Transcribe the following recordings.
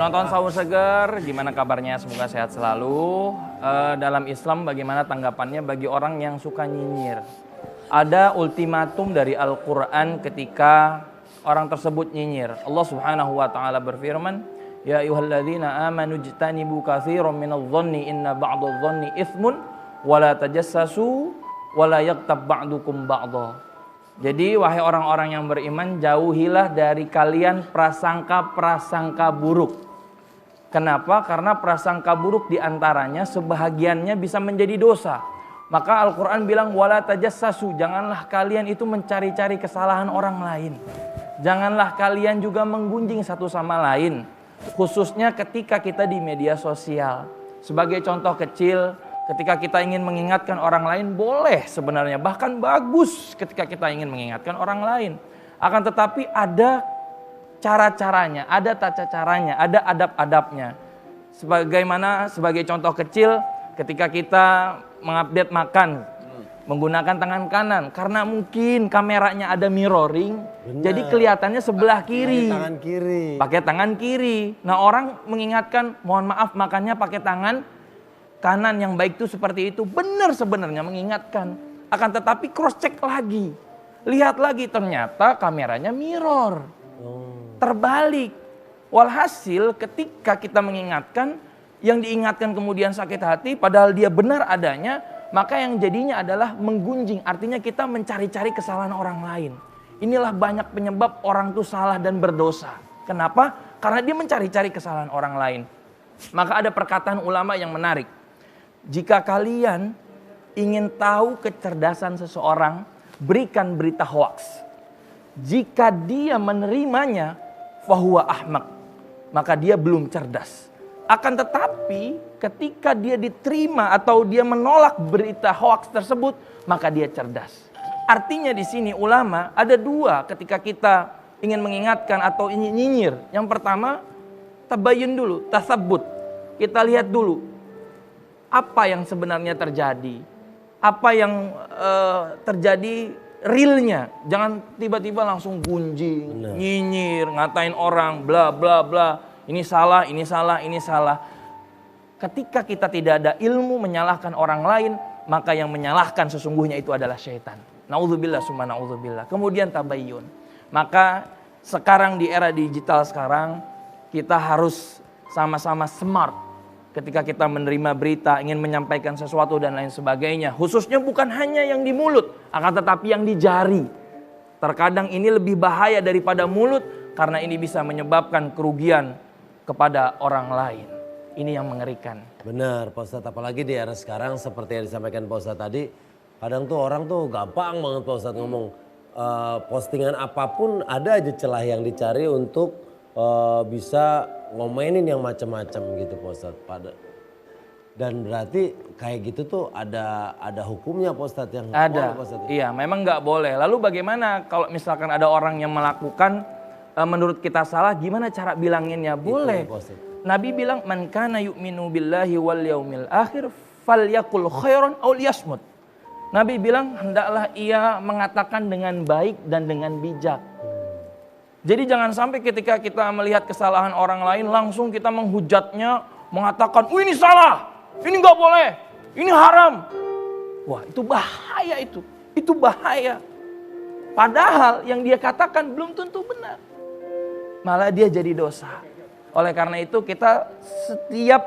Penonton Sahur Seger, gimana kabarnya? Semoga sehat selalu. Dalam Islam bagaimana tanggapannya bagi orang yang suka nyinyir? Ada ultimatum dari Al-Quran ketika orang tersebut nyinyir. Allah Subhanahu wa Ta'ala berfirman, Ya ayyuhalladzina amanu jtanibu katsiran minadh-dhanni inna ba'dadh-dhanni itsmun wa la tajassasu wa la yaghtab ba'dukum ba'dha. Jadi wahai orang-orang yang beriman, jauhilah dari kalian prasangka-prasangka buruk. Kenapa? Karena prasangka buruk diantaranya sebahagiannya bisa menjadi dosa. Maka Al-Quran bilang, wala tajassasu, janganlah kalian itu mencari-cari kesalahan orang lain. Janganlah kalian juga menggunjing satu sama lain. Khususnya ketika kita di media sosial. Sebagai contoh kecil, ketika kita ingin mengingatkan orang lain boleh sebenarnya, bahkan bagus ketika kita ingin mengingatkan orang lain. Akan tetapi ada cara-caranya, ada tata caranya, ada adab-adabnya. Sebagaimana sebagai contoh kecil ketika kita mengupdate makan menggunakan tangan kanan karena mungkin kameranya ada mirroring. Benar. Jadi kelihatannya sebelah kiri. Pakai tangan kiri. Nah, orang mengingatkan, mohon maaf makannya pakai tangan kanan, yang baik itu seperti itu. Benar sebenarnya mengingatkan. Akan tetapi cross check lagi. Lihat lagi, ternyata kameranya mirror. Terbalik. Walhasil ketika kita mengingatkan, yang diingatkan kemudian sakit hati padahal dia benar adanya, maka yang jadinya adalah menggunjing. Artinya kita mencari-cari kesalahan orang lain. Inilah banyak penyebab orang itu salah dan berdosa. Kenapa? Karena dia mencari-cari kesalahan orang lain. Maka ada perkataan ulama yang menarik. Jika kalian ingin tahu kecerdasan seseorang, berikan berita hoaks. Jika dia menerimanya, fahuwa ahmak, maka dia belum cerdas. Akan tetapi ketika dia diterima atau dia menolak berita hoaks tersebut, maka dia cerdas. Artinya di sini ulama ada dua ketika kita ingin mengingatkan atau ingin nyinyir. Yang pertama, tabayun dulu, tasabbut. Kita lihat dulu apa yang sebenarnya terjadi, apa yang terjadi realnya. Jangan tiba-tiba langsung gunjing, nyinyir, ngatain orang, bla bla bla. Ini salah, ini salah, ini salah. Ketika kita tidak ada ilmu menyalahkan orang lain, maka yang menyalahkan sesungguhnya itu adalah syaitan. Na'udzubillah summa na'udzubillah. Kemudian tabayyun. Maka sekarang di era digital sekarang, kita harus sama-sama smart. Ketika kita menerima berita, ingin menyampaikan sesuatu dan lain sebagainya. Khususnya bukan hanya yang di mulut, akan tetapi yang di jari. Terkadang ini lebih bahaya daripada mulut, karena ini bisa menyebabkan kerugian kepada orang lain. Ini yang mengerikan. Benar Pak Ustadz, apalagi di era sekarang seperti yang disampaikan Pak Ustadz tadi. Kadang tuh orang tuh gampang banget Pak Ustadz ngomong. Postingan apapun ada aja celah yang dicari untuk bisa ngomenin yang macam-macam gitu Pak Ustadz. Dan berarti kayak gitu tuh ada hukumnya Pak Ustadz yang ada. Pak Ustadz? Iya, memang nggak boleh. Lalu bagaimana kalau misalkan ada orang yang melakukan menurut kita salah, gimana cara bilanginnya? Boleh. Nabi bilang, man kana yu'minu billahi wal yaumil akhir falyakul khairan aw liyasmut. Nabi bilang, hendaklah ia mengatakan dengan baik dan dengan bijak. Jadi jangan sampai ketika kita melihat kesalahan orang lain langsung kita menghujatnya, mengatakan, ini salah, ini nggak boleh, ini haram. Wah, itu bahaya itu. Itu bahaya. Padahal yang dia katakan belum tentu benar. Malah dia jadi dosa. Oleh karena itu kita setiap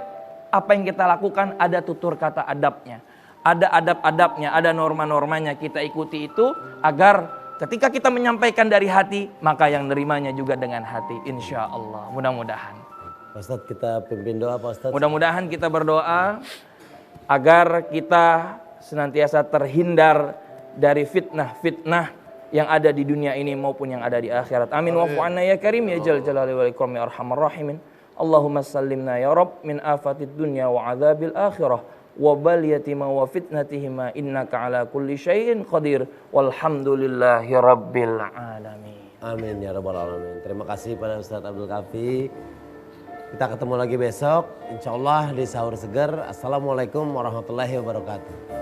apa yang kita lakukan ada tutur kata adabnya. Ada adab-adabnya, ada norma-normanya, kita ikuti itu agar ketika kita menyampaikan dari hati, maka yang nerimanya juga dengan hati. Insya Allah, mudah-mudahan. Pak Ustadz, kita pimpin doa Pak Ustadz. Mudah-mudahan kita berdoa agar kita senantiasa terhindar dari fitnah-fitnah yang ada di dunia ini maupun yang ada di akhirat. Amin wa fu'anna ya karim ya jal jalali wal ikram ya arhamar rahimin. Allahumma sallimna ya Rabb min afatid dunya wa azabil akhirah wa baliyatima wa fitnatihima innaka ala kulli syai'in qadir walhamdulillahi rabbil alamin. Amin ya rabbal alamin. Terima kasih pada Ustadz Abdul Kafi. Kita ketemu lagi besok insyaallah di Sahur Segar. Assalamualaikum warahmatullahi wabarakatuh.